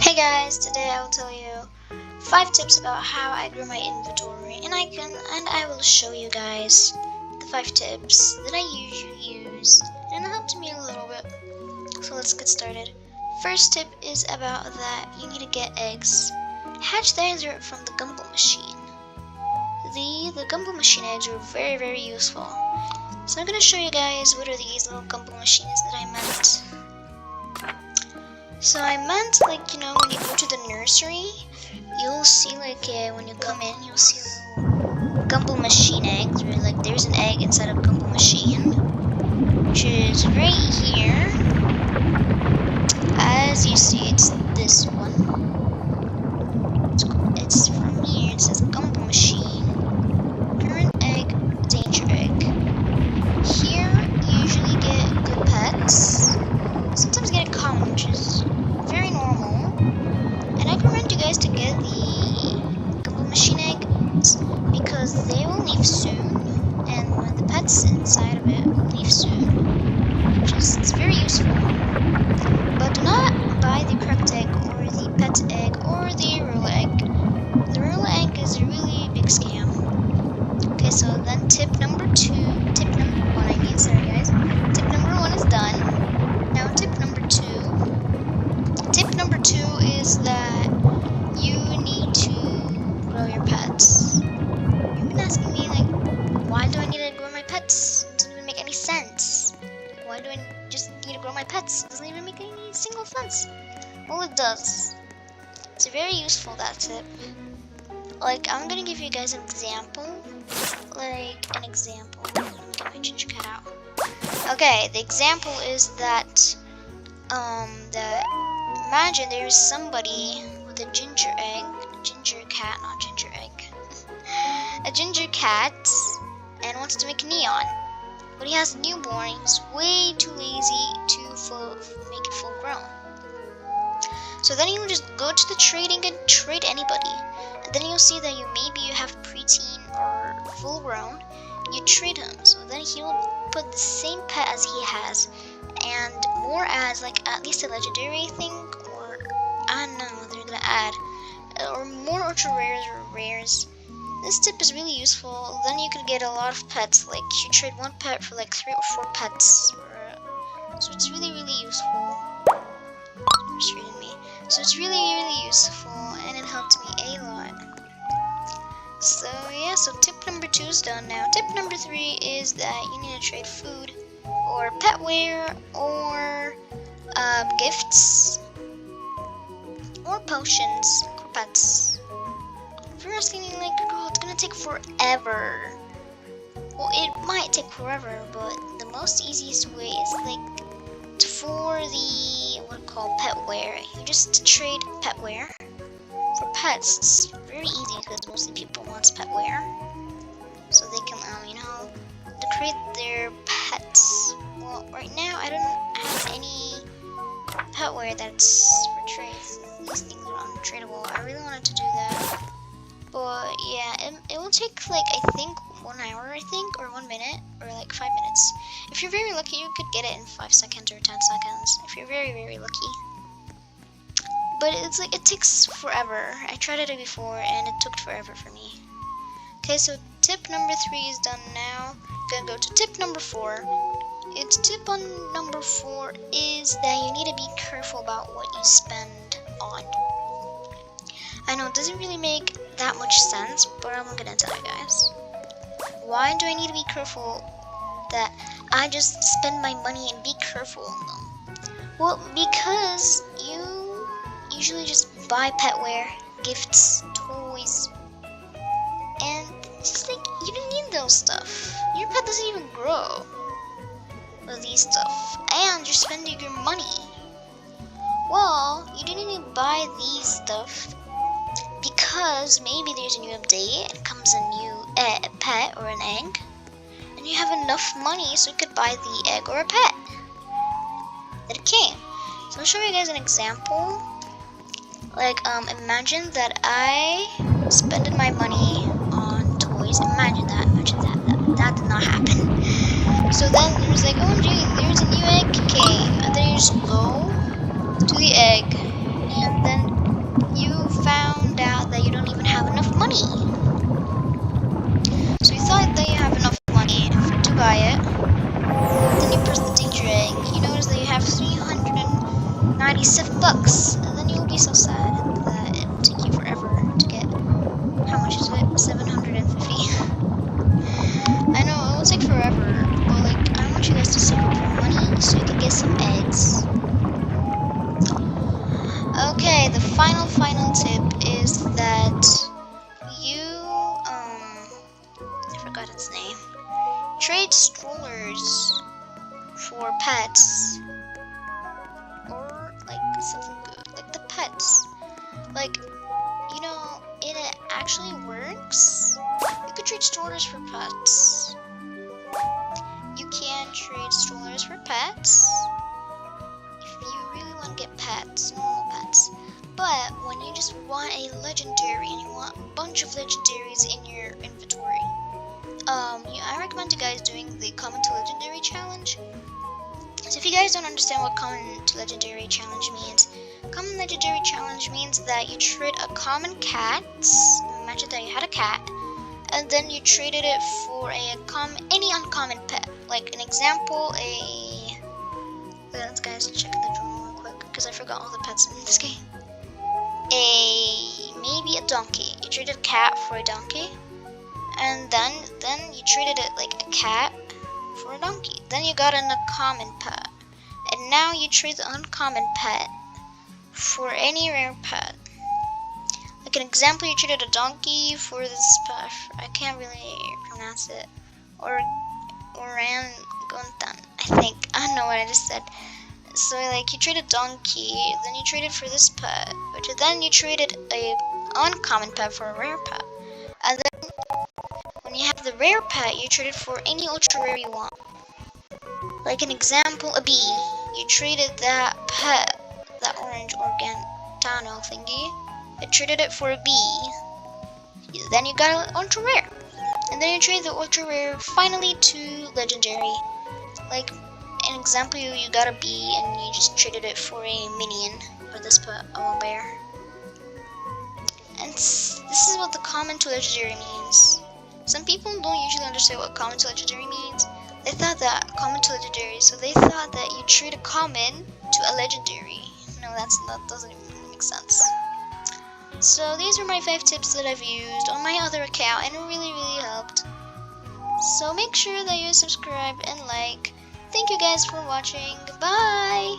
Hey guys, today I will tell you 5 tips about how I grew my inventory, and I will show you guys the 5 tips that I usually use, and it helped me a little bit. So let's get started. First tip is about that you need to get eggs. Hatch the eggs from the gumball machine. The gumball machine eggs are very useful. So I'm gonna show you guys what are these little gumball machines that I meant. So I meant, like, you know, when you go to the nursery, you'll see, like, when you come in, you'll see little gumball machine eggs, where, like, there's an egg inside of a gumball machine, which is right here. As you see, it's this one. It's from here. It says gumball machine, current egg, danger egg. Here, you usually get good pets. Sometimes get a common, which is very normal. And I recommend you guys to get the gumball machine eggs because they will leave soon, and when the pet's inside of it will leave soon, which is it's very useful. But do not buy the cracked egg or the pet egg or the real egg. The real egg is a really big scam. Okay, so then tip number 1 is done. Now tip number two is that you need to grow your pets. You've been asking me, like, why do I need to grow my pets? It doesn't even make any sense. Why do I just need to grow my pets? It doesn't even make any single sense. Well, it does. It's very useful, that tip. Like, I'm gonna give you guys an example. Let me get my ginger cat out. Okay, the example is that imagine there is somebody with a ginger cat, and wants to make a neon, but he has a newborn. He's way too lazy to make it full grown. So then you will just go to the trading and trade anybody, and then you'll see that you have preteen or full grown. You trade him, so then he will put the same pet as he has, and more as, like, at least a legendary thing, or I don't know, they're gonna add, or more ultra rares or rares. This tip is really useful. Then you could get a lot of pets, like you trade one pet for like 3 or 4 pets, so it's really useful. So it's really useful, and it helped me a lot. So yeah, so tip number 2 is done now. Tip number 3 is that you need to trade food, or petware, or gifts, or potions for pets. If you're asking me, like, oh, it's gonna take forever. Well, it might take forever, but the most easiest way is, like, for the petware. You just trade petware for pets. It's very easy because mostly people want petware, so they can decorate their pets. Well, right now I don't have any petware that's for trades. These things are untradeable. I really wanted to do that, but yeah, it will take, like, I think 1 hour, or 1 minute, or like 5 minutes. If you're very lucky, you could get it in 5 seconds or 10 seconds. If you're very lucky. But it's like, it takes forever. I tried it before and it took forever for me. Okay, so tip number 3 is done now. Gonna go to tip number 4. Tip on number 4 is that you need to be careful about what you spend on. I know it doesn't really make that much sense, but I'm gonna tell you guys. Why do I need to be careful that I just spend my money and be careful on them? Well, because you usually just buy petware, gifts, toys, and it's just like, you don't need those stuff. Your pet doesn't even grow with these stuff, and you're spending your money. Well, you didn't even buy these stuff because maybe there's a new update and comes a new pet or an egg, and you have enough money so you could buy the egg or a pet that it came. So I'll show you guys an example. Like, imagine that I spent my money on toys. Imagine that did not happen. So then there's like, oh gee, there's a new egg came, and then you just go to the egg, and then 97 bucks. And then you'll be so sad that it took you forever to get, how much is it? 750. I know, it will take forever, but like, I want you guys to save up your money so you can get some eggs. Okay, the final tip is that you, I forgot its name. Trade strollers for pets. Or, like, something good. Like the pets. Like, you know, it actually works. You could trade strollers for pets. You can trade strollers for pets. If you really want to get pets, normal pets. But when you just want a legendary and you want a bunch of legendaries in your inventory, I recommend you guys doing the common to legendary challenge. So if you guys don't understand what common to legendary challenge means, common legendary challenge means that you trade a common cat. Imagine that you had a cat, and then you traded it for any uncommon pet. Like an example, let's guys check the journal real quick because I forgot all the pets in this game. Maybe a donkey. You traded a cat for a donkey, and then you traded it like a cat for a donkey. Then you got an uncommon pet, and now you trade the uncommon pet for any rare pet. Like an example, you traded a donkey for this pet. I can't really pronounce it. Orangutan, I think. I don't know what I just said. So like you traded a donkey, then you traded for this pet, but then you traded a uncommon pet for a rare pet, and then when you have the rare pet, you trade it for any ultra rare you want. Like an example, a bee. You traded that pet, that orange organtano thingy. You traded it for a bee. Then you got an ultra rare. And then you trade the ultra rare finally to legendary. Like an example, you got a bee and you just traded it for a minion. Or this pet, a bear. And this is what the common to legendary means. Some people don't usually understand what common to legendary means. They thought that common to legendary, so they thought that you trade a common to a legendary. No, that doesn't even make sense. So these are my 5 tips that I've used on my other account, and it really helped. So make sure that you subscribe and like. Thank you guys for watching. Bye!